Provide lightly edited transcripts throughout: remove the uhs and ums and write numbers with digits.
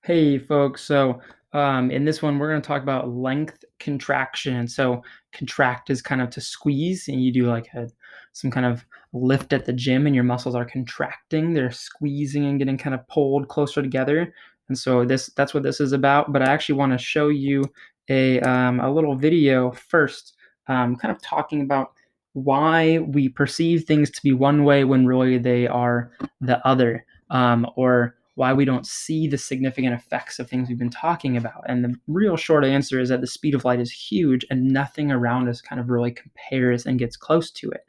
Hey folks, in this one we're going to talk about length contraction. So contract is kind of to squeeze, and you do like some kind of lift at the gym, and your muscles are contracting. They're squeezing and getting kind of pulled closer together. And so that's what this is about. But I actually want to show you a little video first, kind of talking about why we perceive things to be one way when really they are the other, or why we don't see the significant effects of things we've been talking about. And the real short answer is that the speed of light is huge and nothing around us kind of really compares and gets close to it.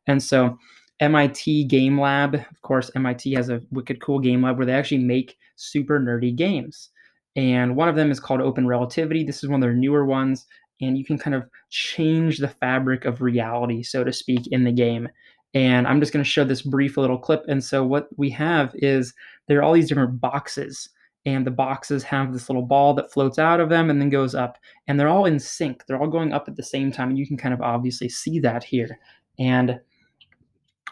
And so MIT Game Lab, of course, MIT has a wicked cool game lab where they actually make super nerdy games. And one of them is called Open Relativity. This is one of their newer ones. And you can kind of change the fabric of reality, so to speak, in the game. And I'm just going to show this brief little clip. And so what we have is there are all these different boxes. And the boxes have this little ball that floats out of them and then goes up. And they're all in sync. They're all going up at the same time. And you can kind of obviously see that here. And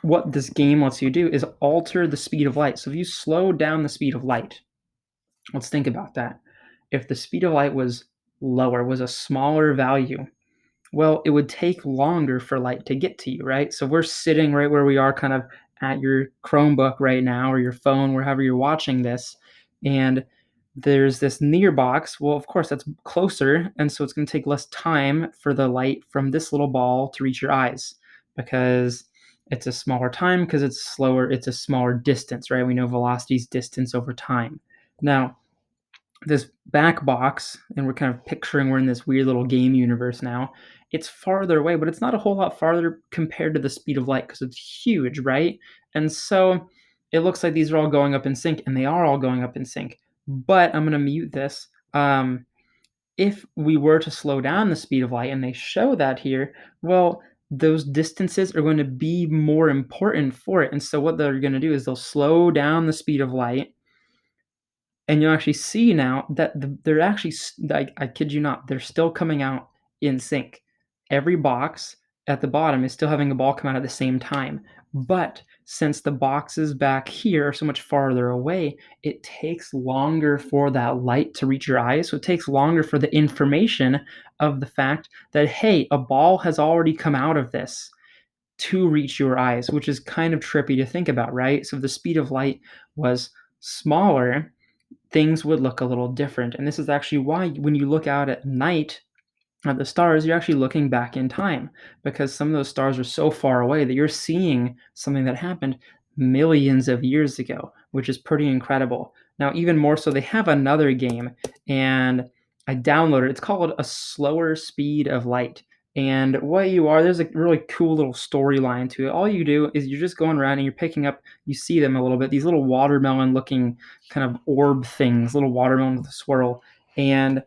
what this game lets you do is alter the speed of light. So if you slow down the speed of light, let's think about that. If the speed of light was lower, was a smaller value, well, it would take longer for light to get to you, right? So we're sitting right where we are, kind of at your Chromebook right now, or your phone, wherever you're watching this, and there's this near box. Well, of course, that's closer, and so it's going to take less time for the light from this little ball to reach your eyes because it's a smaller time, because it's slower, it's a smaller distance, right? We know velocity is distance over time. Now, this back box, and we're kind of picturing we're in this weird little game universe now. It's farther away, but it's not a whole lot farther compared to the speed of light because it's huge, right? And so it looks like these are all going up in sync, and they are all going up in sync. But I'm going to mute this. If we were to slow down the speed of light, and they show that here, well, those distances are going to be more important for it. And so what they're going to do is they'll slow down the speed of light, and you'll actually see now that they're actually, I kid you not, they're still coming out in sync. Every box at the bottom is still having a ball come out at the same time. But since the boxes back here are so much farther away, it takes longer for that light to reach your eyes. So it takes longer for the information of the fact that, hey, a ball has already come out of this to reach your eyes, which is kind of trippy to think about, right? So if the speed of light was smaller, things would look a little different. And this is actually why when you look out at night at the stars, you're actually looking back in time, because some of those stars are so far away that you're seeing something that happened millions of years ago, which is pretty incredible. Now, even more so, they have another game, and I downloaded it. It's called A Slower Speed of Light. And what you are, there's a really cool little storyline to it. All you do is you're just going around and you're picking up, you see them a little bit, these little watermelon looking kind of orb things, little watermelon with a swirl. And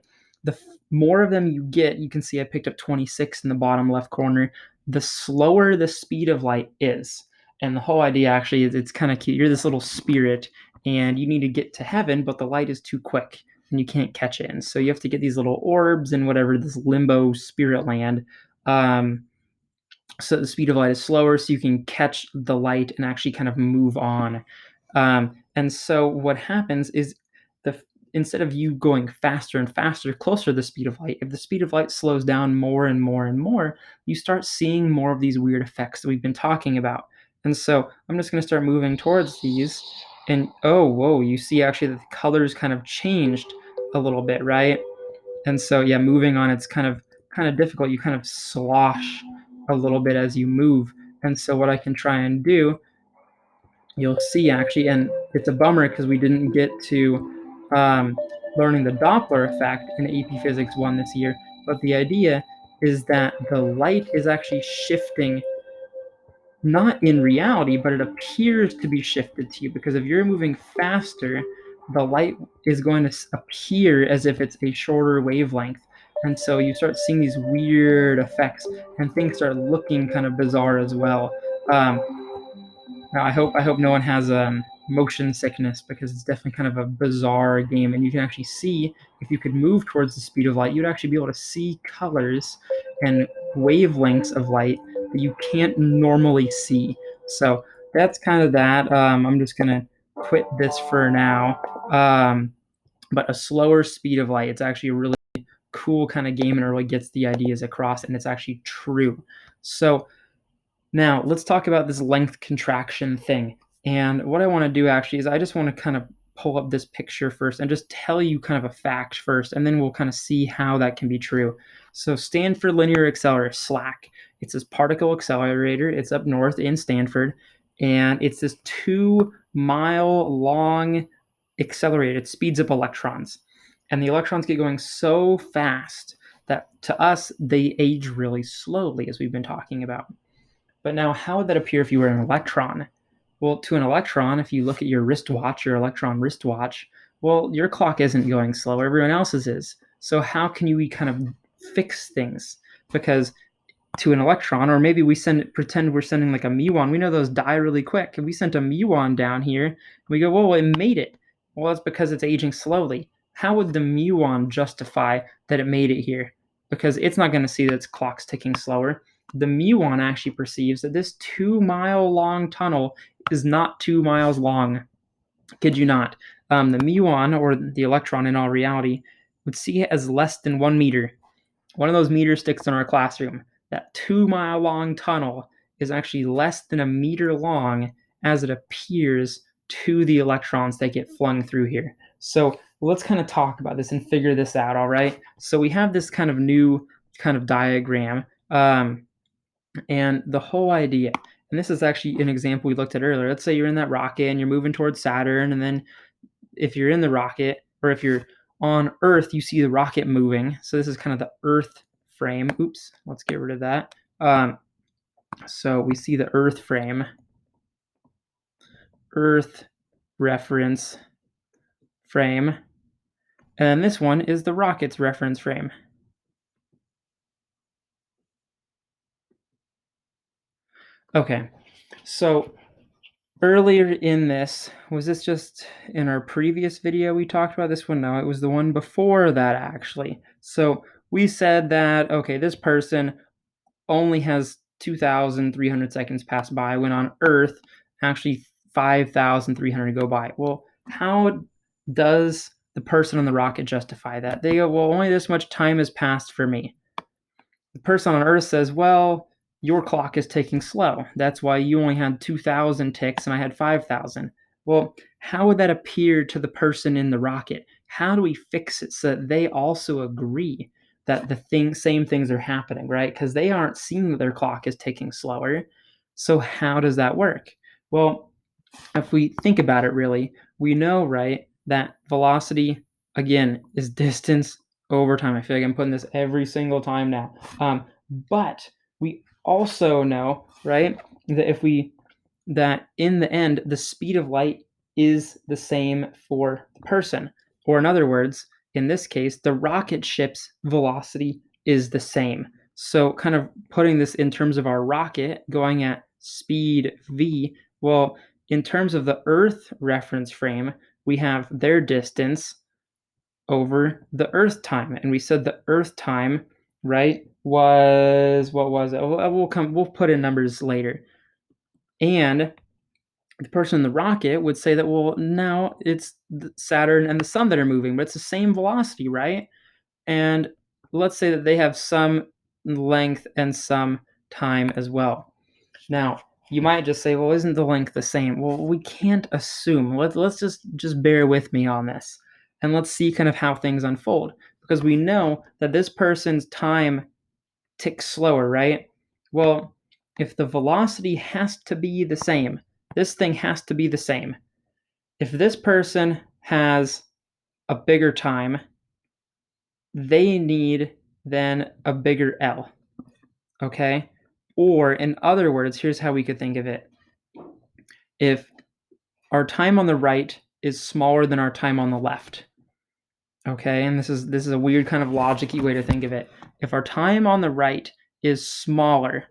the more of them you get, you can see I picked up 26 in the bottom left corner, the slower the speed of light is. And the whole idea actually is it's kind of cute. You're this little spirit and you need to get to heaven, but the light is too quick and you can't catch it. And so you have to get these little orbs in whatever, this limbo spirit land. Um, so the speed of light is slower, so you can catch the light and actually kind of move on. And so what happens is the instead of you going faster and faster, closer to the speed of light, if the speed of light slows down more and more and more, you start seeing more of these weird effects that we've been talking about. And so I'm just going to start moving towards these, and oh, whoa, you see actually that the colors kind of changed a little bit, right? And so yeah, moving on, it's kind of difficult. You kind of slosh a little bit as you move. And so what I can try and do, you'll see actually, and it's a bummer because we didn't get to learning the Doppler effect in AP Physics 1 this year, but the idea is that the light is actually shifting, not in reality, but it appears to be shifted to you, because if you're moving faster, the light is going to appear as if it's a shorter wavelength. And so you start seeing these weird effects, and things start looking kind of bizarre as well. Um, now I hope no one has motion sickness, because it's definitely kind of a bizarre game, and you can actually see, if you could move towards the speed of light, you'd actually be able to see colors and wavelengths of light that you can't normally see. So that's kind of that. I'm just gonna quit this for now. but a slower speed of light. It's actually a really cool kind of game, and it really gets the ideas across, and it's actually true. So now let's talk about this length contraction thing. And what I want to do actually is I just want to kind of pull up this picture first and just tell you kind of a fact first, and then we'll kind of see how that can be true. So Stanford Linear Accelerator, SLAC, it's this particle accelerator. It's up north in Stanford, and it's this 2-mile long accelerator. It speeds up electrons, and the electrons get going so fast that to us they age really slowly, as we've been talking about. But now, how would that appear if you were an electron? Well, to an electron, if you look at your wristwatch, your electron wristwatch, well, your clock isn't going slow, everyone else's is. So how can you kind of fix things? Because to an electron, or maybe we pretend we're sending like a muon. We know those die really quick. And we sent a muon down here, and we go, whoa, it made it. Well, that's because it's aging slowly. How would the muon justify that it made it here? Because it's not going to see that its clock's ticking slower. The muon actually perceives that this 2-mile long tunnel is not 2 miles long. Kid you not. The muon, or the electron in all reality, would see it as less than 1 meter. One of those meter sticks in our classroom. That 2-mile long tunnel is actually less than a meter long as it appears to the electrons that get flung through here. So let's kind of talk about this and figure this out, all right? So we have this kind of new kind of diagram. And the whole idea, and this is actually an example we looked at earlier. Let's say you're in that rocket and you're moving towards Saturn, and then if you're in the rocket, or if you're on Earth, you see the rocket moving. So this is kind of the Earth frame. Oops, let's get rid of that. So we see the Earth frame, Earth reference frame, and this one is the rocket's reference frame. Okay, so earlier in this, was this just in our previous video we talked about this one? No, it was the one before that actually. So we said that, okay, this person only has 2,300 seconds pass by, when on Earth, actually 5,300 go by. Well, how does the person on the rocket justify that? They go, well, only this much time has passed for me. The person on Earth says, well, your clock is ticking slow. That's why you only had 2,000 ticks and I had 5,000. Well, how would that appear to the person in the rocket? How do we fix it so that they also agree that the same things are happening, right? Because they aren't seeing that their clock is ticking slower. So how does that work? Well, if we think about it really, we know, right, that velocity, again, is distance over time. I feel like I'm putting this every single time now. But we also know, right, that in the end, the speed of light is the same for the person. Or in other words, in this case, the rocket ship's velocity is the same. So kind of putting this in terms of our rocket going at speed v, well, in terms of the Earth reference frame, we have their distance over the Earth time. And we said the Earth time, right, was, what was it? We'll put in numbers later. And the person in the rocket would say that, well, now it's Saturn and the sun that are moving, but it's the same velocity, right? And let's say that they have some length and some time as well. Now, you might just say, well, isn't the length the same? Well, we can't assume. Let's just bear with me on this, and let's see kind of how things unfold, because we know that this person's time ticks slower, right? Well, if the velocity has to be the same, this thing has to be the same. If this person has a bigger time, they need then a bigger L, okay? Or in other words, here's how we could think of it. If our time on the right is smaller than our time on the left, okay? And this is a weird kind of logic-y way to think of it. If our time on the right is smaller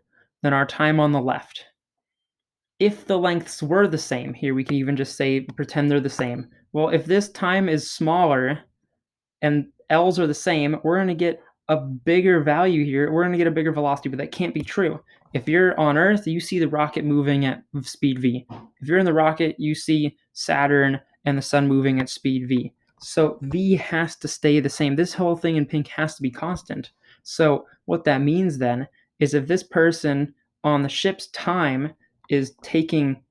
than our time on the left, if the lengths were the same, here we can even just say, pretend they're the same. Well, if this time is smaller and L's are the same, we're going to get a bigger value here. We're going to get a bigger velocity, but that can't be true. If you're on Earth, you see the rocket moving at speed v. If you're in the rocket, you see Saturn and the sun moving at speed v. So v has to stay the same. This whole thing in pink has to be constant. So what that means then is if this person on the ship's time is ticking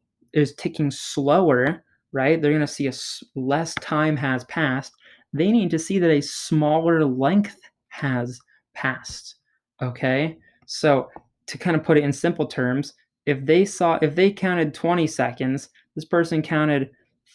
slower, right? They're going to see less time has passed. They need to see that a smaller length has passed. Okay? So to kind of put it in simple terms, if they counted 20 seconds, this person counted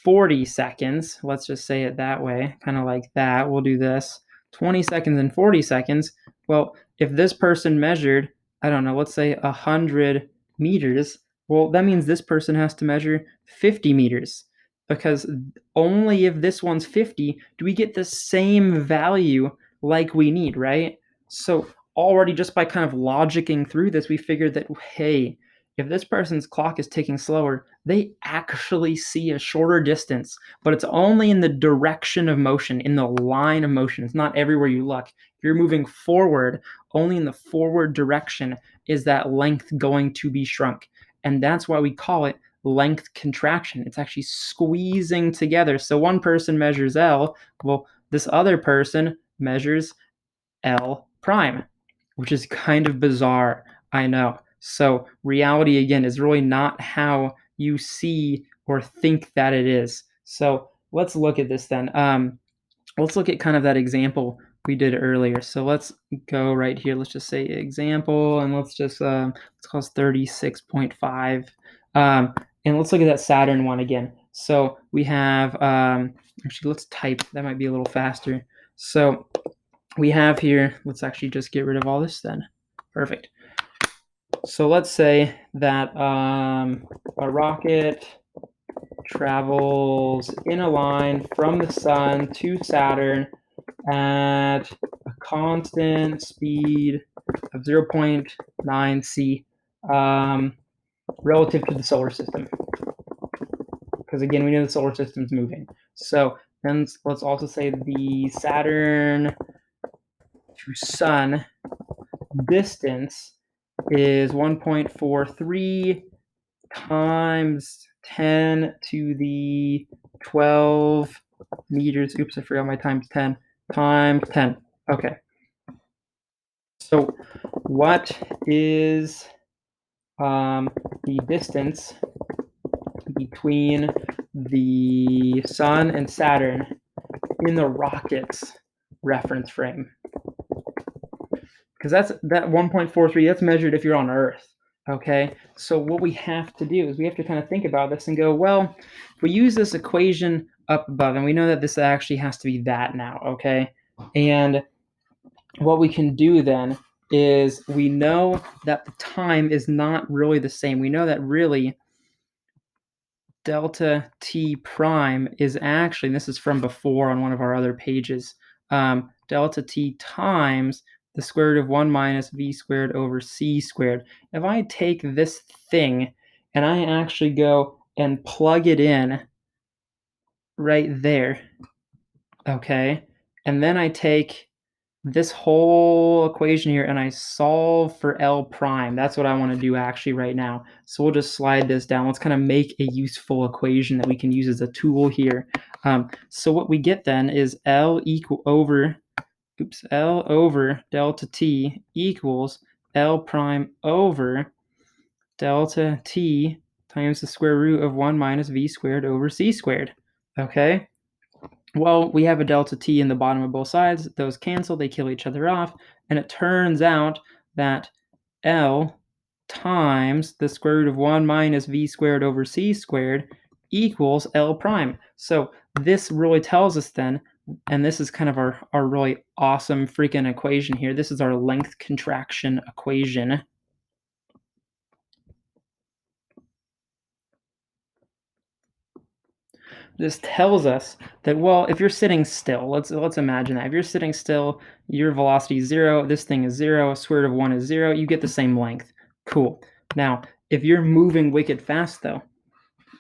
40 seconds. Let's just say it that way, kind of like that. We'll do this 20 seconds and 40 seconds. Well, if this person measured, I don't know, let's say 100 meters, well, that means this person has to measure 50 meters because only if this one's 50 do we get the same value like we need, right? So already just by kind of logicking through this, we figured that, hey, if this person's clock is ticking slower, they actually see a shorter distance, but it's only in the direction of motion, in the line of motion. It's not everywhere you look. If you're moving forward, only in the forward direction is that length going to be shrunk. And that's why we call it length contraction. It's actually squeezing together. So one person measures L, well, this other person measures L prime, which is kind of bizarre, I know. So reality, again, is really not how you see or think that it is. So let's look at this then. Let's look at kind of that example we did earlier. So let's go right here. Let's just say example, and let's call this 36.5. And let's look at that Saturn one again. So we have, actually, let's type. That might be a little faster. So we have here, let's actually just get rid of all this then. Perfect. So let's say that a rocket travels in a line from the sun to Saturn at a constant speed of 0.9 c relative to the solar system. Because again, we know the solar system's moving. So then let's also say the Saturn to Sun distance is 1.43 times 10 to the 12 meters. Oops, I forgot my times 10. Times 10. Okay. So what is the distance between the Sun and Saturn in the rocket's reference frame? Because that 1.43, that's measured if you're on Earth. Okay, so what we have to do is we have to kind of think about this and go, well, if we use this equation up above, and we know that this actually has to be that now, okay? And what we can do then is we know that the time is not really the same. We know that really delta t prime is actually, and this is from before on one of our other pages, delta t times the square root of 1 minus v squared over c squared. If I take this thing and I actually go and plug it in right there, okay, and then I take this whole equation here and I solve for L prime. That's what I want to do actually right now. So we'll just slide this down. Let's kind of make a useful equation that we can use as a tool here. So what we get then is L over delta t equals L prime over delta t times the square root of 1 minus v squared over c squared. Okay? Well, we have a delta t in the bottom of both sides. Those cancel, they kill each other off, and it turns out that L times the square root of 1 minus v squared over c squared equals L prime. So this really tells us then, and this is kind of our really awesome freaking equation here. This is our length contraction equation. This tells us that, well, if you're sitting still, let's imagine that. If you're sitting still, your velocity is 0, this thing is 0, square root of 1 is 0, you get the same length. Cool. Now, if you're moving wicked fast, though,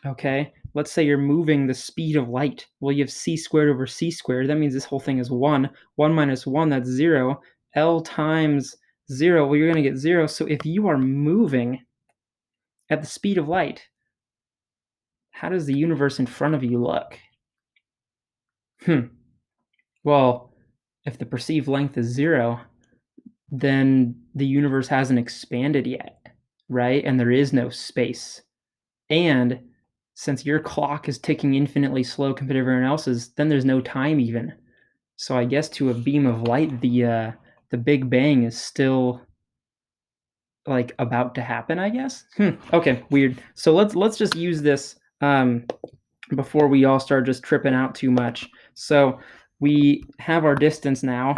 okay, let's say you're moving the speed of light. Well, you have c squared over c squared. That means this whole thing is 1. 1 minus 1, that's 0. L times 0, well, you're going to get 0. So if you are moving at the speed of light, how does the universe in front of you look? Well, if the perceived length is 0, then the universe hasn't expanded yet, right? And there is no space. And since your clock is ticking infinitely slow compared to everyone else's, then there's no time even. So I guess to a beam of light, the Big Bang is still like about to happen, I guess. Okay, weird. So let's just use this before we all start just tripping out too much. So we have our distance now,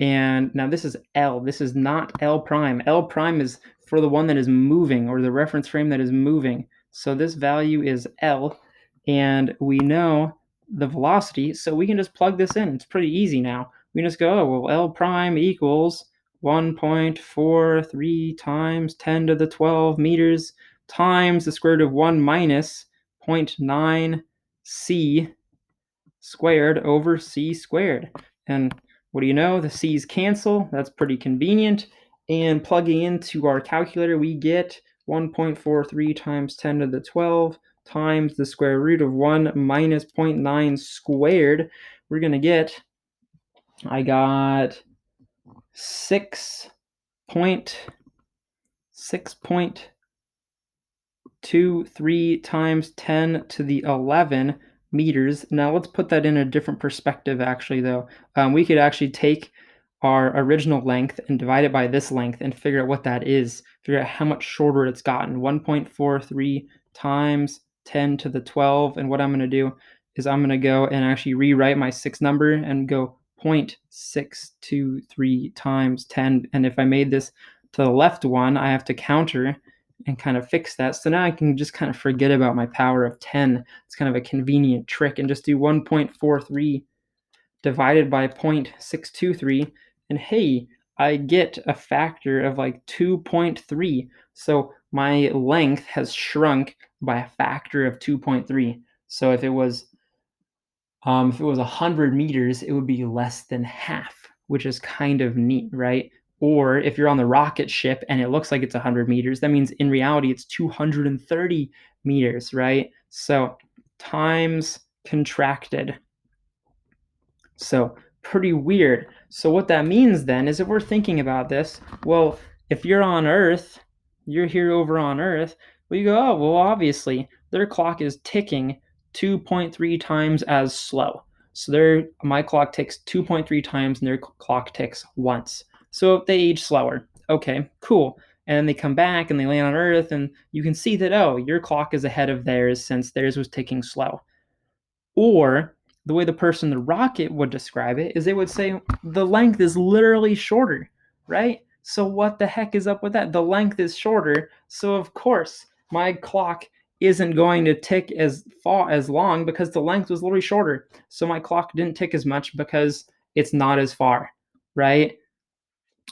and now this is L. This is not L prime. L prime is for the one that is moving, or the reference frame that is moving. So this value is L, and we know the velocity, so we can just plug this in. It's pretty easy now. We just go, oh, well, L prime equals 1.43 times 10 to the 12 meters times the square root of 1 minus 0.9 c squared over c squared. And what do you know? The c's cancel. That's pretty convenient. And plugging into our calculator, we get 1.43 times 10 to the 12 times the square root of 1 minus 0.9 squared. We're going to get, I got 6.23 times 10 to the 11 meters. Now let's put that in a different perspective actually though. We could actually take our original length and divide it by this length and figure out what that is. Figure out how much shorter it's gotten. 1.43 times 10 to the 12. And what I'm going to do is I'm going to go and actually rewrite my 6 number and go 0.623 times 10. And if I made this to the left one, I have to counter and kind of fix that. So now I can just kind of forget about my power of 10. It's kind of a convenient trick and just do 1.43 divided by 0.623, and hey, I get a factor of like 2.3. So my length has shrunk by a factor of 2.3. So if it was 100 meters, it would be less than half, which is kind of neat, right? Or if you're on the rocket ship and it looks like it's 100 meters, that means in reality it's 230 meters, right? So times contracted. So pretty weird. So what that means then is if we're thinking about this, well, if you're on Earth, you're here over on Earth, well, you go, oh, well, obviously their clock is ticking 2.3 times as slow. So my clock ticks 2.3 times and their clock ticks once. So they age slower. Okay, cool. And then they come back and they land on Earth, and you can see that, oh, your clock is ahead of theirs since theirs was ticking slow. Or the way the person in the rocket would describe it is they would say the length is literally shorter, right? So what the heck is up with that? The length is shorter, so of course my clock isn't going to tick as long because the length was literally shorter. So my clock didn't tick as much because it's not as far, right?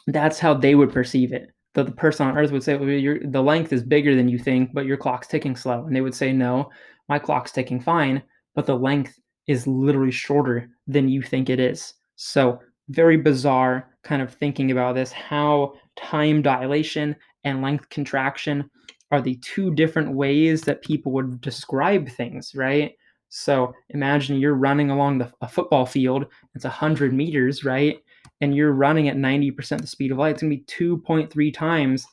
That's how they would perceive it. The person on Earth would say, well, the length is bigger than you think, but your clock's ticking slow. And they would say, no, my clock's ticking fine, but the length is literally shorter than you think it is. So very bizarre kind of thinking about this, how time dilation and length contraction are the two different ways that people would describe things, right? So imagine you're running along a football field, it's 100 meters, right? And you're running at 90% the speed of light, it's going to be 2.3 times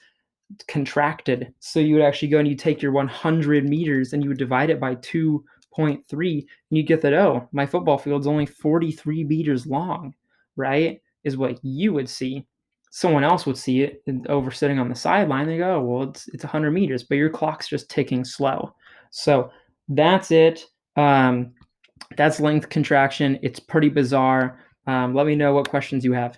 contracted. So you would actually go and you take your 100 meters and you would divide it by 2.3, and you get that, oh, my football field's only 43 meters long, right? Is what you would see. Someone else would see it over sitting on the sideline. They go, oh, well, it's 100 meters, but your clock's just ticking slow. So that's it. That's length contraction. It's pretty bizarre. Let me know what questions you have.